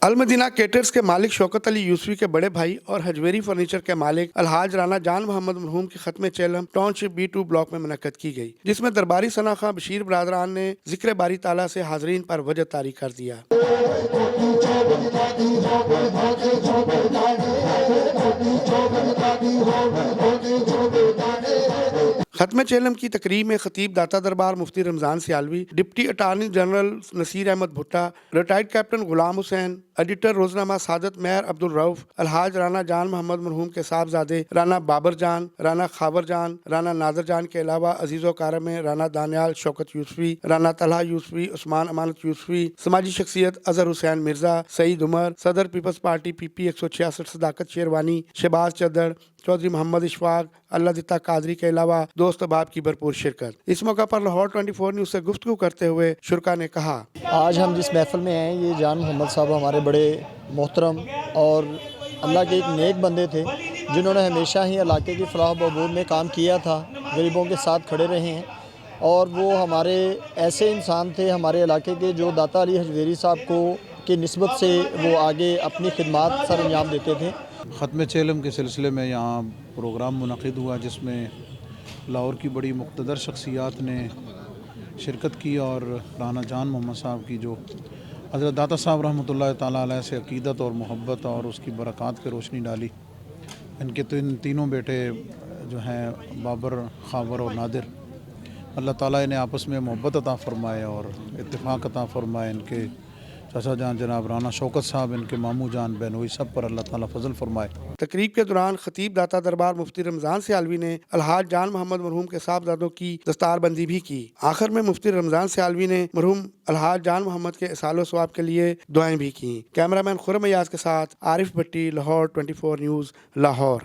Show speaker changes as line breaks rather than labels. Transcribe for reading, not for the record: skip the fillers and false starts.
المدینہ کیٹرز کے مالک شوکت علی یوسفی کے بڑے بھائی اور حجویری فرنیچر کے مالک الحاج رانا جان محمد مرحوم کی ختم چیلم ٹاؤن شپ B2 بلاک میں منعقد کی گئی، جس میں درباری ثنا خاں بشیر برادران نے ذکر باری تعالیٰ سے حاضرین پر وجہ طاری کر دیا۔ ختم چیلم کی تقریب میں خطیب داتا دربار مفتی Ramzan Sialvi, deputy attorney general Naseer Ahmed Bhatta, retired captain Ghulam Hussain, editor روزنامہ سعادت مہر عبدالرؤف، الحاج رانا جان محمد مرحوم کے صاحبزادے رانا بابر جان، رانا خاور جان، رانا نادر جان کے علاوہ عزیز و اقارب میں رانا دانیال شوکت یوسفی، رانا طلحہ یوسفی، عثمان امانت یوسفی، سماجی شخصیت اظہر حسین مرزا، سعید عمر، صدر پیپلز پارٹی PP 166 صداقت شیروانی، شہباز چدر، چودھری محمد اشفاق، اللہ دتا قادری کے علاوہ دوست احباب کی بھرپور شرکت۔ اس موقع پر لاہور 24 نیوز سے گفتگو کرتے ہوئے شرکا نے کہا،
آج ہم جس محفل میں ہیں یہ جان محمد صاحب ہمارے بڑے محترم اور اللہ کے ایک نیک بندے تھے، جنہوں نے ہمیشہ ہی علاقے کی فلاح و بہبود میں کام کیا تھا، غریبوں کے ساتھ کھڑے رہے ہیں، اور وہ ہمارے ایسے انسان تھے ہمارے علاقے کے جو داتا علی حجویری صاحب کو کی نسبت سے وہ آگے اپنی خدمات سر انجام دیتے تھے۔
ختم چیلم کے سلسلے میں یہاں پروگرام منعقد ہوا، جس میں لاہور کی بڑی مقتدر شخصیات نے شرکت کی اور رانا جان محمد صاحب کی جو حضرت داتا صاحب رحمۃ اللہ تعالیٰ علیہ سے عقیدت اور محبت اور اس کی برکات کی روشنی ڈالی۔ ان کے تینوں بیٹے جو ہیں بابر، خاور اور نادر، اللہ تعالیٰ انہیں آپس میں محبت عطا فرمائے اور اتفاق عطا فرمائے۔ ان کے چچا جان جناب رانا شوکت صاحب، ان کے ماموں جان بہنوئی، سب پر اللہ تعالیٰ فضل فرمائے۔
تقریب کے دوران خطیب داتا دربار مفتی رمضان سیالوی نے الحاج جان محمد مرحوم کے صاحبزادوں کی دستار بندی بھی کی۔ آخر میں مفتی رمضان سیالوی نے مرحوم الحاج جان محمد کے اصال و ثواب کے لیے دعائیں بھی کیں۔ کیمرہ مین خرم ایاز کے ساتھ عارف بھٹی، لاہور 24 نیوز، لاہور۔